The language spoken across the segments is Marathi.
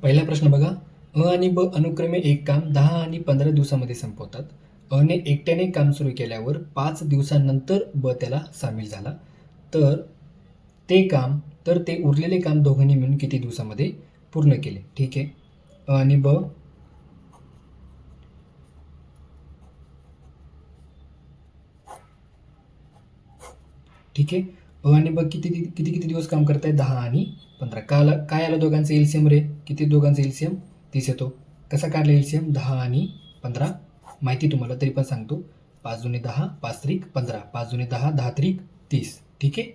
पहिला प्रश्न बघा. अ आणि ब अनुक्रमे एक काम 10 आणि 15 दिवसामध्ये संपवतात. अने एकट्याने काम सुरू केल्यावर 5 दिवसांनंतर ब त्याला सामील झाला. तर ते उरलेले काम दोघांनी मिळून किती दिवसामध्ये पूर्ण केले? ठीक आहे. अ आणि ब ठीक आहे. अ आणि ब किती किती किती दिवस काम करतायत? 10 आणि 15. काय आलं दोघांचं एलसीएम रे? किती दोघांचं एलसीएम? 30 येतो. कसा काढला एलसीएम? 10 आणि 15. माहिती तुम्हाला तरी पण सांगतो. 5 दुणे 10, 5 त्रिक 15, 5 दुणे 10, 10 त्रिक 30. ठीक आहे.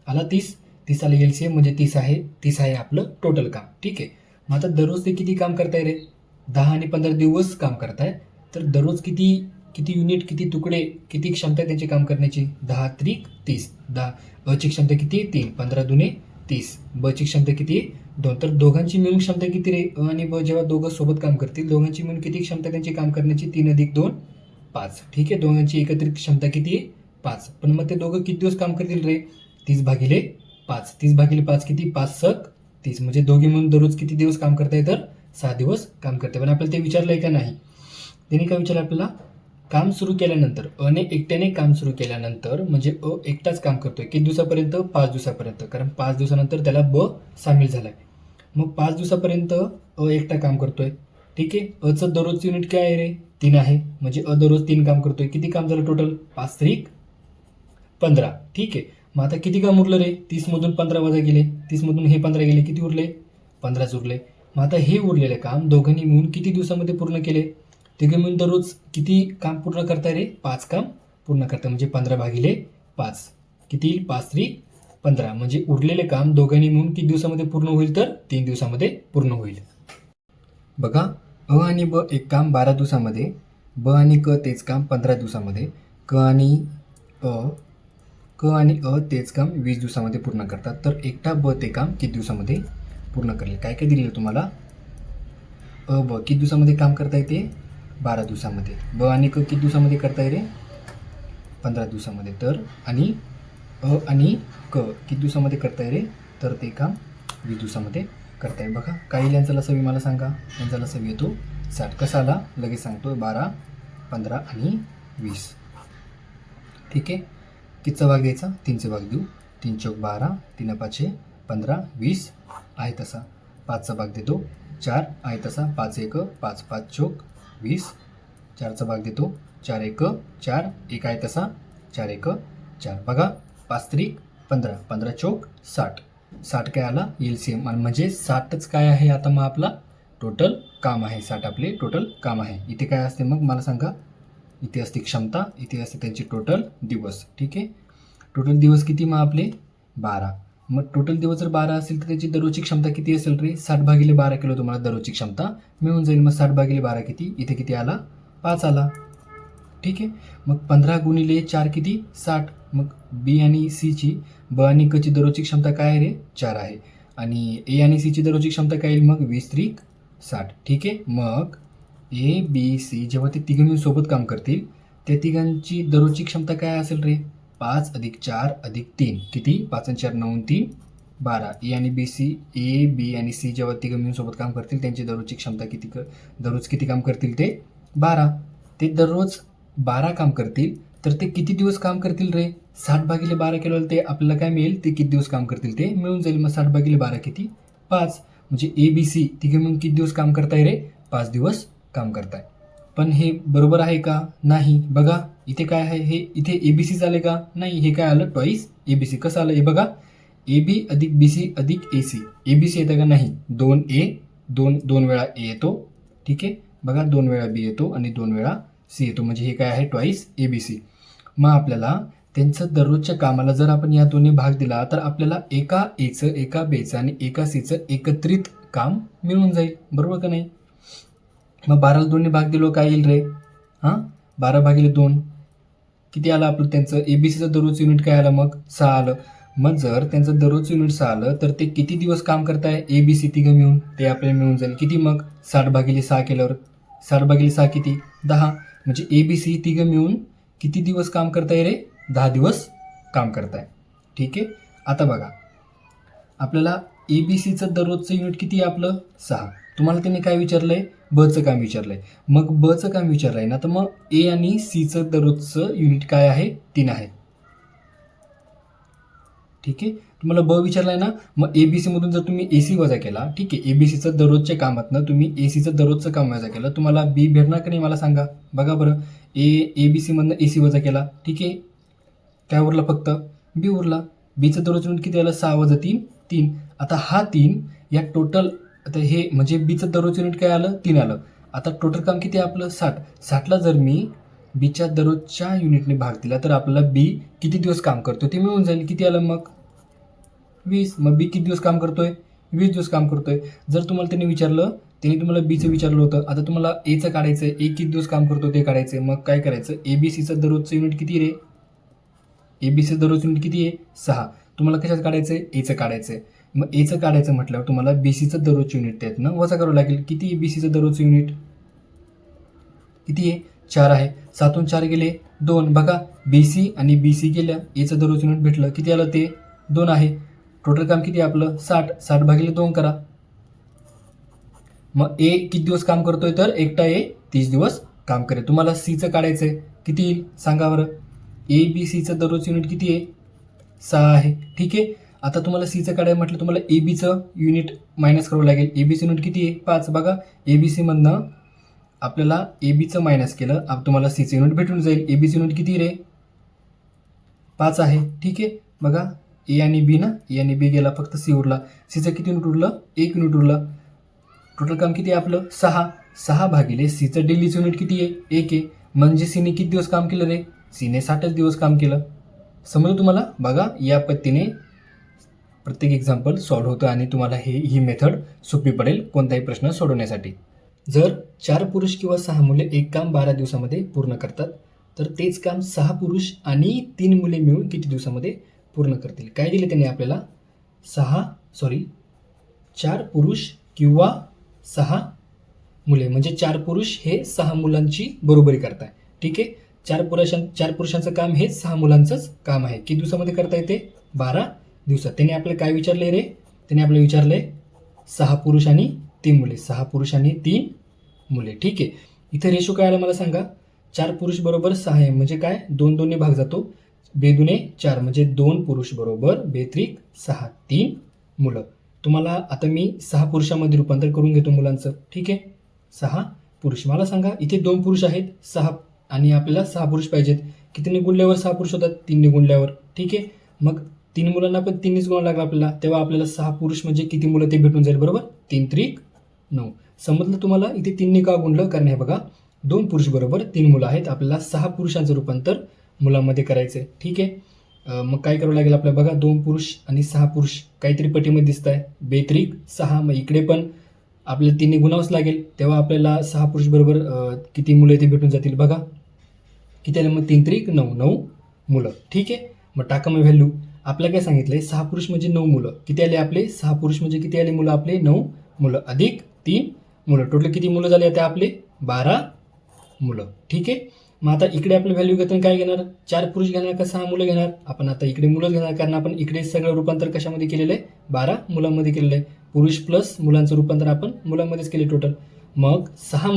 आला 30. 30 आला एलसीएम म्हणजे 30 आहे आपलं टोटल काम. ठीक आहे. मग आता दररोज ते किती काम करताय रे? 10 आणि 15 दिवस काम करताय. तर दररोज किती किती युनिट, किती तुकडे, किती क्षमता आहे त्यांची काम करण्याची? 10 त्रिक 30. 10 अची क्षमता किती आहे? 3. 15 दुणे 30. ब ची क्षमता किती आहे? 2. तर दोघांची मिळून क्षमता किती रे? अ आणि ब जेव्हा दोघं सोबत काम करतील, दोघांची मिळून किती क्षमता त्यांची काम करण्याची? 3 अधिक 2 5. ठीक आहे. दोघांची एकत्रित क्षमता किती आहे? 5. पण मग ते दोघं किती दिवस काम करतील रे? 30 भागिले 5. 30 भागिले 5 किती? 5 सक 30. म्हणजे दोघे मिळून दररोज किती दिवस काम करताय? तर 6 दिवस काम करते. पण आपल्याला ते विचारलंय का? नाही. त्यांनी काय विचारलं आपल्याला? काम सुरू केल्यानंतर, अने एकट्याने काम सुरू केल्यानंतर म्हणजे अ एकटाच काम करतोय किती दिवसापर्यंत? 5 दिवसापर्यंत. कारण 5 दिवसानंतर त्याला ब सामील झालाय. मग 5 दिवसापर्यंत अ एकटा काम करतोय. ठीक आहे. अचं दररोजचं युनिट काय आहे रे? 3 आहे. म्हणजे अ दररोज 3 काम करतोय. किती काम झालं टोटल? 5 त्रिक 15. ठीक आहे. मग आता किती काम उरलं रे? 30 मधून 15 वजा गेले. 30 मधून हे 15 गेले. किती उरले? 15च उरले. मग आता हे उरलेलं काम दोघांनी मिळून किती दिवसामध्ये पूर्ण केले? तिघे मिळून दररोज किती काम पूर्ण करताय रे? 5 काम पूर्ण करताय. म्हणजे 15 भागिले 5 किती येईल? 5 त्रिक 15. म्हणजे उरलेले काम दोघांनी मिळून किती दिवसामध्ये पूर्ण होईल? तर 3 दिवसामध्ये पूर्ण होईल. बघा. अ आणि ब एक काम 12 दिवसामध्ये, ब आणि क तेच काम 15 दिवसामध्ये, क आणि अ तेच काम 20 दिवसामध्ये पूर्ण करतात. तर एकटा ब ते काम किती दिवसामध्ये पूर्ण करेल? काय काय दिलेलं तुम्हाला? अ ब किती दिवसामध्ये काम करता येते? 12 दिवसामध्ये. ब आणि क किती दिवसामध्ये करता येते? 15 दिवसामध्ये. तर आणि अ आणि क किती दिवसामध्ये करता येते? तर ते काम 20 दिवसामध्ये करता येईल. बघा. काही यांचा लसावी मला सांगा. यांचा लसावी येतो 60. कसा आला? लगेच सांगतो. 12, 15 आणि 20. ठीक आहे. कितीचा भाग द्यायचा? 3चा भाग देऊ. 3 चौक 12, 3 पाचशे 15, 20 आहे तसा. 5चा भाग देतो. 4 आहे तसा. 5 एक 5, 5 चौक 20. 4चा भाग देतो. 4 एक 4, 1 आहे तसा. 4 एक 4. बघा. 5 त्रिक 15, 15 चौक 60. 60 काय आला? एलसीएम. म्हणजे 60च काय आहे आता मग आपला टोटल काम आहे. 60 आपले टोटल काम आहे. इथे काय असते मग मला सांगा? इथे असते क्षमता, इथे असते त्यांचे टोटल दिवस. ठीक आहे. टोटल दिवस किती मग आपले? 12. मग टोटल दिवस जर 12 असेल तर त्याची दररोजची क्षमता किती असेल रे? 60 भागिले 12 किलो तुम्हाला दररोजची क्षमता मिळून जाईल. मग 60 भागिले 12 किती? इथे किती आला? 5 आला. ठीक आहे. मग 15 गुणिले 4 किती? 60. मग बी आणि सीची, ब आणि क ची दररोजची क्षमता काय आहे रे? 4 आहे. आणि ए आणि सीची दररोजची क्षमता काय येईल मग? 20 त्रिक 60. ठीक आहे. मग ए बी सी जेव्हा ते तिघं मिळून सोबत काम करतील, त्या तिघांची दररोजची क्षमता काय असेल रे? 5 अधिक 4 अधिक 3 किती? 5 आणि 4 9 आणि 3 12. ए बी आणि सी जेव्हा तिघं मिळून सोबत काम करतील त्यांची दररोजची क्षमता किती? दररोज किती काम करतील ते? 12. ते दररोज 12 काम करतील. तर ते किती दिवस काम करतील रे? 60 भागिले 12 केलं ते आपल्याला काय मिळेल? ते किती दिवस काम करतील ते मिळून जाईल. मग 60 भागिले 12 किती? 5. म्हणजे ए बी सी तिघे मिळून किती दिवस काम करताय रे? 5 दिवस काम करताय. पण हे बरोबर आहे का? नाही. बघा. इथे काय आहे? हे इथे एबीसी झाले का? नाही. हे काय आलं? Twice ABC. कसं आलं? हे बघा. ए बी अधिक बी सी अधिक ए सी. एबीसी येतं का? नाही. 2 ए, 2 वेळा ए येतो. ठीक आहे. बघा. 2 वेळा बी येतो आणि 2 वेळा सी येतो. म्हणजे हे काय आहे? Twice ABC. मग आपल्याला त्यांचं दररोजच्या कामाला जर आपण या दोन्ही भाग दिला तर आपल्याला एका एचं, एका बेचं आणि एका सीचं एकत्रित काम मिळून जाईल. बरोबर का नाही? मग 12ला 2ने भाग दिलो काय येईल रे? 12 भागिले 2 किती आलं आपलं त्यांचं? एबीसीचं दररोजचं युनिट काय आलं मग? 6 आलं. मग जर त्यांचं दररोजचं युनिट 6 आलं तर ते किती दिवस काम करताय? एबीसी तिघं मिळून ते आपल्याला मिळून जाईल. किती मग? 60 भागिले 6 केल्यावर 60 भागिले 6 किती? 10. म्हणजे एबीसी तिघं मिळून किती दिवस काम करताय रे? 10 दिवस काम करताय. ठीक आहे. आता बघा. आपल्याला एबीसीचं दररोजचं युनिट किती आहे आपलं? 6. तुम्हाला त्यांनी काय विचारलं आहे, बचं काम विचारलं आहे. मग बचं काम विचारलं आहे ना, तर मग ए आणि सीचं दररोजचं युनिट काय आहे, 3 आहे. ठीक आहे. तुम्हाला ब विचारला आहे ना, मग ए बी सीमधून जर तुम्ही ए सी वजा केला, ठीक आहे, ए बी सीचं दररोजच्या कामातनं तुम्ही ए सीचं दररोजचं काम वजा केलं, तुम्हाला बी भेटणार का नाही मला सांगा. बघा बरं, ए बी सीमधनं ए सी वजा केला, ठीक आहे, काय उरला, फक्त बी उरला. बीचं दररोज युनिट किती आलं, 6 वजा 3 3. आता हा 3 या टोटल, आता हे म्हणजे बीचं दररोज युनिट काय आलं, 3 आलं. आता टोटल काम किती आहे आपलं, 60. 60ला जर मी बीच्या दररोजच्या युनिटने भाग दिला तर आपल्याला बी किती दिवस काम करतो ते मिळून जाईल. किती आलं मग, 20. मग बी किती दिवस काम करतोय, 20 दिवस काम करतोय. जर तुम्हाला त्यांनी विचारलं, त्यांनी तुम्हाला बीचं विचारलं होतं, आता तुम्हाला एचं काढायचं आहे, ए किती दिवस काम करतो ते काढायचं आहे. मग काय करायचं, ए बी सीचं दररोजचं युनिट किती रे, ए बी सीचं दररोज युनिट किती आहे, 6. तुम्हाला कशाचं काढायचं आहे, एचं काढायचं आहे. मग एचं काढायचं म्हटल्यावर तुम्हाला बी सीचं दररोजचं युनिट त्यातनं वजा करावं लागेल. किती आहे बी सीचं दररोजचं युनिट, किती आहे, 4 आहे. 7तून 4 गेले 2. बघा, बी सी आणि बी सी गेल्या, एचं दररोज युनिट भेटलं, किती आलं ते 2 आहे. टोटल काम किती आहे आपलं, 60. 60 भागिले 2 करा. मग ए किती दिवस काम करतोय, तर एकटा ए 30 दिवस काम करेल. तुम्हाला सीचं काढायचं आहे, किती येईल सांगा बरं. ए बी सीचं दररोज युनिट किती आहे, 6 आहे. ठीक आहे. आता तुम्हाला सीचं काढायला म्हटलं, तुम्हाला ए बीचं युनिट मायनस करावं लागेल. ए बीचं युनिट किती आहे, 5. बघा, ए बी सीमधनं आपल्याला ए बीचं मायनस केलं, तुम्हाला सीचं युनिट भेटून जाईल. ए बीचं युनिट किती रे, 5 आहे. ठीक आहे. बघा, ए आणि बी ना, ए आणि बी गेला, फक्त सी उरला. सीचं किती युनिट उरलं, 1 युनिट उरलं. टोटल काम किती आहे आपलं, 6. 6 भागिले सीचं डेलीचं युनिट किती आहे, 1 आहे. म्हणजे सीने किती दिवस काम केलं रे, सीने 60च दिवस काम केलं. समजलं तुम्हाला. बघा, या पद्धतीने प्रत्येक एक्झाम्पल सॉल्व्ह होतं आणि तुम्हाला ही मेथड सोपी पडेल कोणताही प्रश्न सोडवण्यासाठी. जर 4 पुरुष किंवा 6 मुले एक काम 12 दिवसामध्ये पूर्ण करतात, तर तेच काम 6 पुरुष आणि 3 मुले मिळून किती दिवसामध्ये पूर्ण करतील. काय दिले त्यांनी आपल्याला, 4 पुरुष किंवा 6 मुले, म्हणजे 4 पुरुष हे 6 मुलांची बरोबरी करताय. ठीक आहे. 4 पुरुषांचं काम हे 6 मुलांचंच काम आहे. किती दिवसामध्ये करता येते, 12 दिवसात. त्यांनी आपल्याला काय विचारले रे, त्यांनी आपल्याला विचारले 6 पुरुष आणि 3 मुले. 6 पुरुष आणि 3 मुले. ठीक आहे. इथे रेशो काय आला मला सांगा, 4 पुरुष बरोबर 6 आहे, म्हणजे काय, 2 2 ने भाग जातो, 2 2 4, म्हणजे 2 पुरुष बरोबर 2 त्रिक 6, 3 मुलं. तुम्हाला आता मी 6 पुरुषामध्ये रूपांतर करून घेतो मुलांचं. ठीक आहे. 6 पुरुष. मला सांगा, इथे 2 पुरुष आहेत, 6 आणि आपल्याला 6 पुरुष पाहिजेत. कितीने गुणल्यावर 6 पुरुष होतात, 3ने गुणल्यावर. ठीक आहे. मग 3 मुलांना पण 3नेच गुणावं लागलं आपल्याला, तेव्हा आपल्याला 6 पुरुष म्हणजे किती मुलं ते भेटून जाईल, बरोबर. 3 त्रिक 9. समजलं तुम्हाला. इथे 3ने का गुणलं, कारण हे बघा 2 पुरुष बरोबर 3 मुलं आहेत, आपल्याला 6 पुरुषांचं रूपांतर मुलांमध्ये करायचं आहे. ठीक आहे. मग काय करावं लागेल आपल्याला, बघा 2 पुरुष आणि 6 पुरुष काहीतरी पटीमध्ये दिसत आहे, 2 त्रिक 6. मग इकडे पण आपल्याला 3ने गुणावंच लागेल, तेव्हा आपल्याला 6 पुरुष बरोबर किती मुलं ते भेटून जातील. बघा किती आले मग, 3 त्रिक 9, 9 मुलं. ठीक आहे. मग टाका मग व्हॅल्यू. आपल्याला काय सांगितलंय, 6 पुरुष म्हणजे 9 मुलं. किती आले आपले, 6 पुरुष म्हणजे किती आले मुलं आपले, 9 मुलं अधिक 3 मुलं. टोटल किती मुलं झाले आता आपले, 12 मुलं. ठीक आहे. मग आता इकडे आपलं व्हॅल्यू घेताना काय घेणार, 4 पुरुष घेणार का 6 मुलं घेणार. आपण आता इकडे मुलं घेणार, कारण आपण इकडे सगळं रूपांतर कशामध्ये केलेलं आहे, 12 मुलांमध्ये केलेलं आहे. पुरुष प्लस मुलांचं रूपांतर आपण मुलांमध्येच केले टोटल. मग 6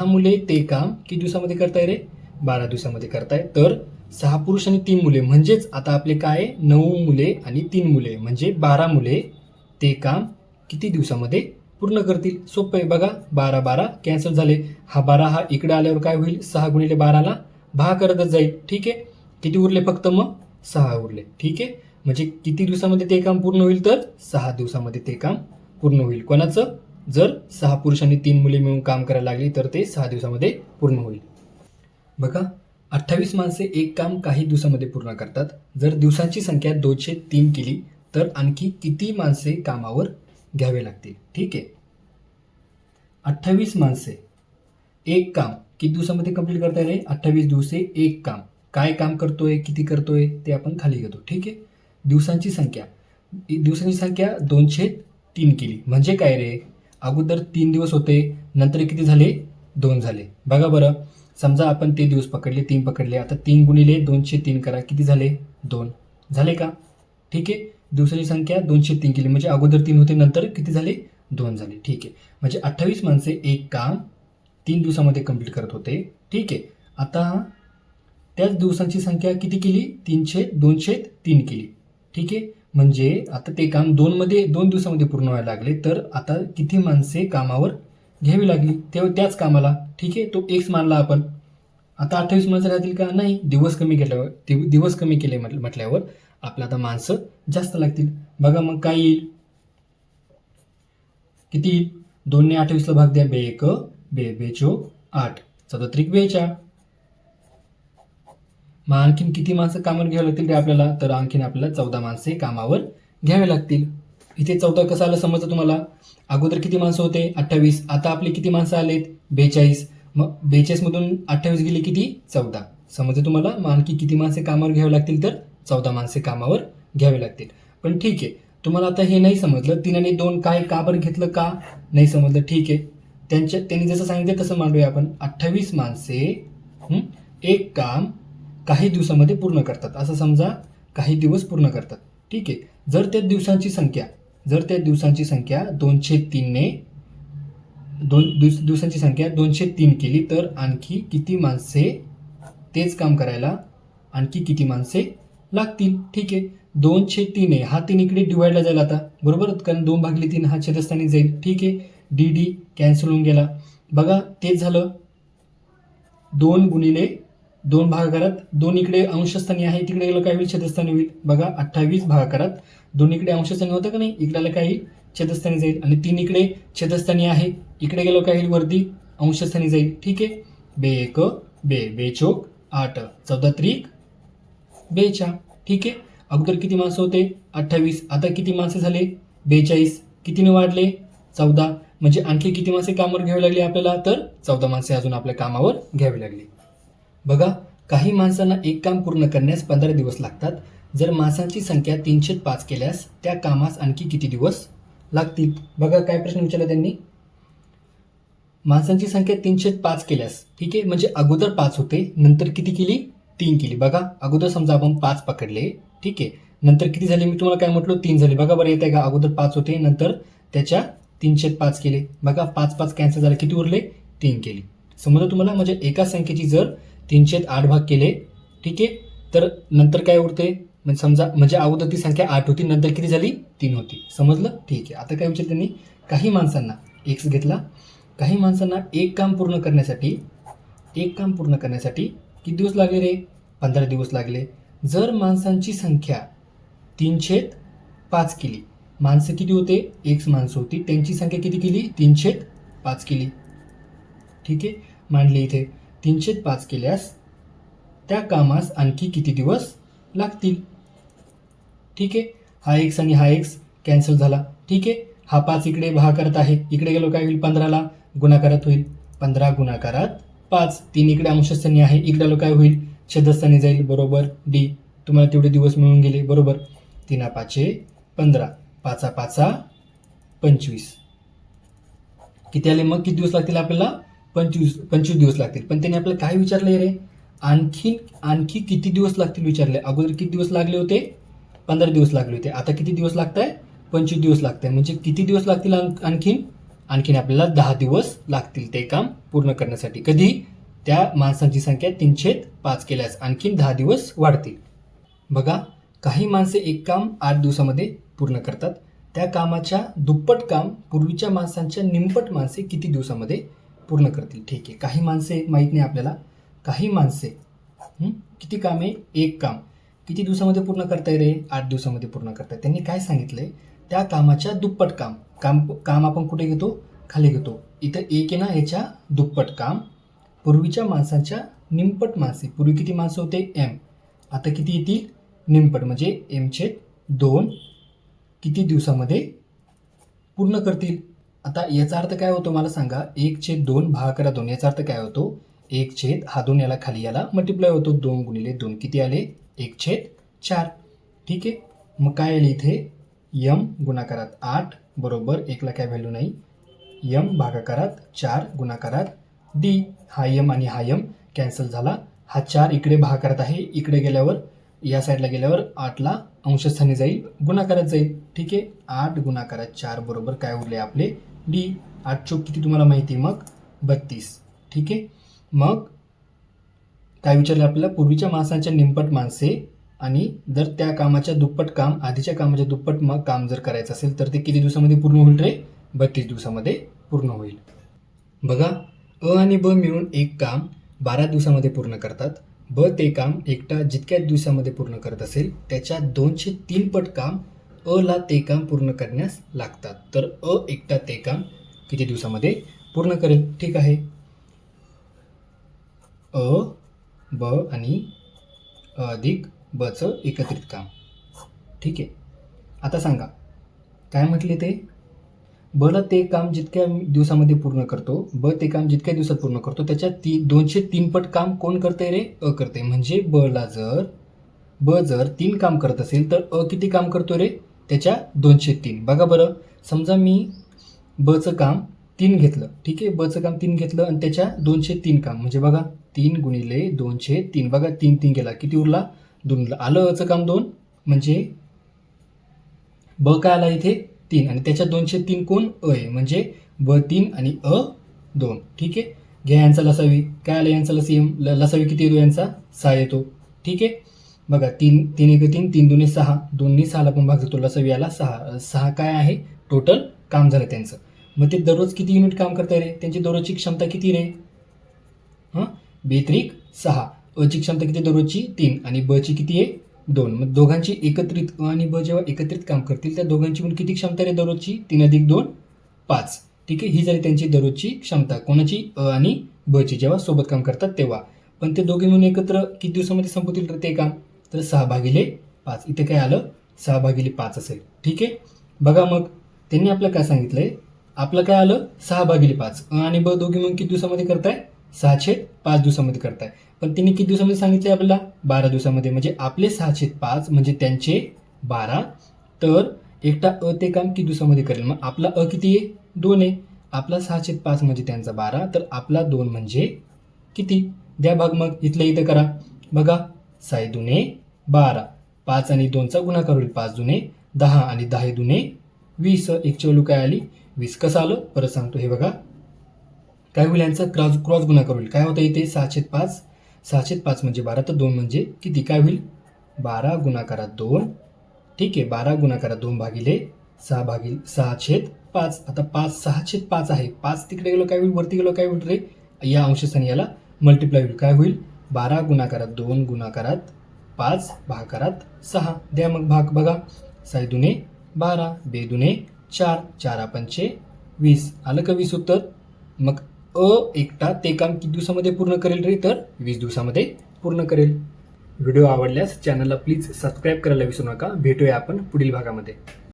मुले ते काम किती दिवसामध्ये करताय रे, 12 दिवसामध्ये करताय. तर 6 पुरुष आणि 3 मुले म्हणजेच आता आपले काय, 9 मुले आणि 3 मुले म्हणजे 12 मुले ते काम किती दिवसामध्ये पूर्ण करतील. सोपं आहे. बघा 12 12 कॅन्सल झाले. हा 12 हा इकडे आल्यावर काय होईल, 6 गुणिले 12ला भाग करतच जाईल. ठीक आहे. किती उरले फक्त, मग 6 उरले. ठीक आहे. म्हणजे किती दिवसामध्ये ते काम पूर्ण होईल, तर 6 दिवसामध्ये ते काम पूर्ण होईल. कोणाचं, जर 6 पुरुष आणि 3 मुले मिळून काम करायला लागली तर ते 6 दिवसामध्ये पूर्ण होईल. बघा 28 माणसे एक काम काही दिवसामध्ये पूर्ण करतात. जर दिवसांची संख्या 203 केली तर आणखी किती माणसे कामावर घ्यावे लागतील. ठीक आहे. 28 माणसे एक काम किती दिवसामध्ये कंप्लीट करता येईल, 28 दिवसे एक काम. काय काम करतोय, किती करतोय ते आपण खाली घेतो. ठीक आहे. दिवसांची संख्या 203 केली म्हणजे काय रे, अगोदर 3 दिवस होते, नंतर किती झाले, 2 झाले. बघा बरं, समजा आपण ते दिवस पकडले, 3 पकडले. आता 3 गुणिले 203 करा, किती झाले, 2 झाले का. ठीक आहे. दिवसाची संख्या 203 केली म्हणजे अगोदर 3 होते, नंतर किती झाले, 2 झाले. ठीक आहे. म्हणजे 28 माणसे एक काम 3 दिवसामध्ये कंप्लीट करत होते. ठीक आहे. आता त्याच दिवसांची संख्या किती केली? 2/3 केली. ठीक आहे. म्हणजे आता ते काम 2 दिवसामध्ये पूर्ण व्हायला लागले, तर आता किती माणसे कामावर घ्यावी लागली तेव्हा त्याच कामाला. ठीक आहे. तो एक्स मानला आपण. आता 28 माणसं राहतील का? नाही. दिवस कमी केले म्हटल्यावर आपल्याला आता माणसं जास्त लागतील. बघा मग काय येईल? किती येईल? 2 ने 28ला भाग द्या. 2 1 2 2 चोक 8 14 त्रिक 42. मग आणखीन किती माणसं कामावर घ्यावी लागतील ते आपल्याला? तर आणखीन आपल्याला 14 माणसे कामावर घ्यावे लागतील. इथे 14 कसं आलं समजलं तुम्हाला? अगोदर किती माणसं होते? 28. आता आपले किती माणसं आलेत? 42. मग 42 मधून 28 गेले किती? 14. समजलं तुम्हाला? मग आणखी किती माणसे कामावर घ्यावी लागतील? तर 14 माणसे कामावर घ्यावी लागतील. पण ठीक आहे, तुम्हाला आता हे नाही समजलं 3 आणि 2 काय का बरं घेतलं, का नाही समजलं? ठीक आहे, त्यांनी जसं सांगितलं तसं मांडूया आपण. 28 माणसे एक काम काही दिवसामध्ये पूर्ण करतात. असं समजा काही दिवस पूर्ण करतात. ठीक आहे. जर त्या दिवसांची संख्या 2/3 ने दिवसांची संख्या 2/3 केली, तर आणखी किती माणसे तेच काम करायला आणखी किती माणसे लागतील? ठीक आहे. 2/3 आहे, हा 3 इकडे डिवाइडला जाईल आता, बरोबर? कारण 2/3 हा छेदस्थानी जाईल. ठीक आहे. डी कॅन्सल होऊन गेला. बघा तेच झालं. 2 गुणिले 2 भागाकारात 2 इकडे अंशस्थानी आहे, तिकडे गेलं काय होईल? छेदस्थानी होईल. बघा 28 भागाकारात 2 इकडे अंशस्थानी होतं का नाही? इकडेला काय येईल? छेदस्थानी जाईल. आणि 3 इकडे छेदस्थानी आहे, इकडे गेलो काय होईल? वरती अंशस्थानी जाईल. ठीक आहे. 2 1 2 2 चोक 8 14 त्रिक 42. ठीक आहे. अगोदर किती माणसं होते? 28. आता किती माणसं झाले? 42. कितीने वाढले? 14. म्हणजे आणखी किती माणसे कामावर घ्यावी लागली आपल्याला? तर 14 माणसे अजून आपल्या कामावर घ्यावी लागली. बघा, काही माणसांना एक काम पूर्ण करण्यास 15 दिवस लागतात. जर माणसांची संख्या 3/5 केल्यास त्या कामास आणखी किती दिवस लागतील? बघा काय प्रश्न विचारला त्यांनी. माणसांची संख्या 3/5 केल्यास, ठीक आहे, म्हणजे अगोदर 5 होते, नंतर किती केली? 3 केली. बघा अगोदर समजा आपण 5 पकडले, ठीक आहे, नंतर किती झाले? मी तुम्हाला काय म्हटलो? 3 झाले. बघा बरं येत आहे का? अगोदर 5 होते, नंतर त्याच्या 3/5 केले. बघा 5 किती झाले? किती उरले? 3 केली. समजा तुम्हाला, म्हणजे एका संख्येची जर 3/8 भाग केले, ठीक आहे, तर नंतर काय उरते? म्हणजे समजा, म्हणजे अगोदर ती संख्या 8 होती, नंतर किती झाली? 3 होती. समजलं? ठीक आहे. आता काय विचारलं त्यांनी? काही माणसांना एक्स घेतला, काही माणसांना एक काम पूर्ण करण्यासाठी किती दिवस लागले रे? 15 दिवस लागले. जर माणसांची संख्या 3/5 केली, माणसं किती होते? एक्स माणसं होती, त्यांची संख्या किती केली? 3/5 केली. ठीक आहे, मांडली इथे. 3/5 केल्यास त्या कामास आणखी किती दिवस लागतील? ठीक आहे. हा एक्स आणि हा एक्स कॅन्सल झाला. ठीक आहे. हा 5 इकडे भागाकारात आहे, इकडे गेलो काय होईल? 15ला गुणाकारात होईल. 15 गुणाकारात 5. 3 इकडे अंशस्थानी आहे, इकडे आलो काय होईल? छेदस्थानी जाईल. बरोबर डी. तुम्हाला तेवढे दिवस मिळून गेले. बरोबर. 3 5 15, 5 5 25. किती आले मग? किती दिवस लागतील आपल्याला? 25 दिवस लागतील. पण त्याने आपल्याला काय विचारलंय रे? आणखी किती दिवस लागतील विचारले. अगोदर किती दिवस लागले होते? 15 दिवस लागले होते. आता किती दिवस लागत आहे? 25 दिवस लागत आहे. म्हणजे किती दिवस लागतील आणखीन आपल्याला 10 दिवस लागतील ते काम पूर्ण करण्यासाठी. कधी? त्या माणसांची संख्या 3/5 केल्यास आणखीन 10 दिवस वाढतील. बघा, काही माणसे एक काम 8 दिवसामध्ये पूर्ण करतात. त्या कामाच्या दुप्पट काम पूर्वीच्या माणसांच्या निमपट माणसे किती दिवसामध्ये पूर्ण करतील? ठीक आहे. काही माणसे माहीत नाही आपल्याला. काही माणसे किती कामे एक काम किती दिवसामध्ये पूर्ण करताय रे? 8 दिवसामध्ये पूर्ण करताय. त्यांनी काय सांगितलंय? त्या कामाच्या दुप्पट काम आपण कुठे घेतो? खाली घेतो. इथं एक आहे ना, याच्या दुप्पट काम पूर्वीच्या माणसांच्या निमपट माणसे. पूर्वी किती माणसं होते? एम. आता किती येतील? निमपट, म्हणजे m/2 किती दिवसामध्ये पूर्ण करतील? आता याचा अर्थ काय होतो मला सांगा? 1/2 भागाकारात 2. याचा अर्थ काय होतो? 1 हा 2 याला खाली याला मल्टिप्लाय होतो. 2 गुणिले 2 किती आले? 1/4. ठीक आहे. मग काय आले इथे? m गुणाकारात 8 बरोबर 1ला काय व्हॅल्यू नाही. m भागाकारात 4 गुणाकारात d. हा m आणि हा m कॅन्सल झाला. हा 4 इकडे भागाकारात आहे, इकडे गेल्यावर या साईडला गेल्यावर 8ला अंशस्थानी जाईल, गुणाकारात जाईल. ठीक आहे. 8 गुणाकारात 4 बरोबर काय उरले आपले डी. 8 चोक किती तुम्हाला माहिती आहे मग 32. ठीक आहे. मग काय विचारलं आपल्याला, पूर्वीच्या माणसांच्या निमपट माणसे आणि जर त्या कामाच्या दुप्पट काम आधीच्या कामाच्या दुप्पट मग काम जर करायचं असेल तर ते किती दिवसामध्ये पूर्ण होईल रे? 32 दिवसामध्ये पूर्ण होईल. बघा, अ आणि ब मिळून एक काम 12 दिवसामध्ये पूर्ण करतात. ब ते काम एकटा जितक्या दिवसामध्ये पूर्ण करत असेल त्याच्या 203 पट काम अ ला ते काम पूर्ण करण्यास लागतात. तर अ एकटा ते काम किती दिवसामध्ये पूर्ण करेल? ठीक आहे. अ, ब आणि अ अधिक बचं एकत्रित काम. ठीक आहे. आता सांगा काय म्हटले ते, बला ते काम जितक्या दिवसामध्ये पूर्ण करतो, ब ते काम जितक्या दिवसात पूर्ण करतो त्याच्या 203 पट काम कोण करते रे? अ करते. म्हणजे ब जर 3 काम करत असेल तर अ किती काम करतो रे? त्याच्या 203. बघा बरं, समजा मी बचं काम 3 घेतलं. ठीक आहे. बचं काम 3 घेतलं आणि त्याच्या 203 काम म्हणजे बघा 3 गुणिले 203. बघा 3 3 गेला, किती उरला? 2 उरला. आलं अचं काम 2 म्हणजे ब काय आला इथे 3 आणि त्याच्या 203 कोण? अ आहे. म्हणजे ब 3 आणि अ 2. ठीक आहे. घ्या यांचा लसावी. काय आला यांचा लसावी किती येतो यांचा? 6 येतो. ठीक आहे. बघा 3 3 1 3 3 2 6, 2 6ला पण भाग जातो, लसावी आला 6. 6 काय आहे टोटल काम झालं त्यांचं. मग ते दररोज किती युनिट काम करताय रे? त्यांची दररोजची क्षमता किती रे? हां, बेत्रिक 6. अची क्षमता किती दररोजची? 3 आणि बची किती आहे? 2. मग दोघांची एकत्रित अ आणि ब जेव्हा एकत्रित काम करतील त्या दोघांची पण किती क्षमता रे दररोजची? 3 अधिक 2 5. ठीक आहे. ही झाली त्यांची दररोजची क्षमता. कोणाची? अ आणि बची जेव्हा सोबत काम करतात तेव्हा. पण ते दोघे मिळून एकत्र किती दिवसामध्ये संपवतील तर ते काम? तर 6/5. इथे काय आलं? 6/5 असेल. ठीक आहे. बघा मग त्यांनी आपलं काय सांगितलंय, आपलं काय आलं 6/5. अ आणि ब दोघे मिळून किती दिवसामध्ये करताय? 6/5 दिवसामध्ये करताय. पण त्यांनी किती दिवसामध्ये सांगितलंय आपल्याला? 12 दिवसामध्ये. म्हणजे आपले 6/5 म्हणजे त्यांचे 12. तर एकटा अ ते काम किती दिवसामध्ये करेल? मग आपला अ किती आहे? 2 आहे. आपला 6/5 म्हणजे त्यांचा 12. तर आपला 2 म्हणजे किती? द्या भाग मग इथल्या इथं करा. बघा 6 दुने 12. 5 आणि 2चा गुणाकार होईल. 5 दुने 10 आणि 10 दुने 20. एकची व्हॅल्यू काय आली? 20. कसं आलं? परत सांगतो. हे बघा काय होईल यांचा क्रॉस गुणाकार होईल. काय होतं इथे? 6/5. 6/5 म्हणजे 12 तर 2 म्हणजे किती? काय होईल? 12 गुणाकारात 2. ठीक आहे. 12 गुणाकारात 2 भागिले 6/5. आता 6/5 आहे. 5 तिकडे गेलो काय होईल? वरती गेलो काय होईल रे? या अंशस्थानी याला मल्टिप्लाय होईल. काय होईल? 12 गुणाकारात 2 गुणाकारात 5 भागाकारात 6. द्या मग भाग. बघा 6 दुने 12, 2 दुने 4, 4 पंचे 20. आलं का 20 उत्तर? मग अ एकटा ते काम किती दिवसामध्ये पूर्ण करेल रे? तर 20 दिवसामध्ये पूर्ण करेल. व्हिडिओ आवडल्यास चॅनलला प्लीज सबस्क्राईब करायला विसरू नका. भेटूया आपण पुढील भागामध्ये.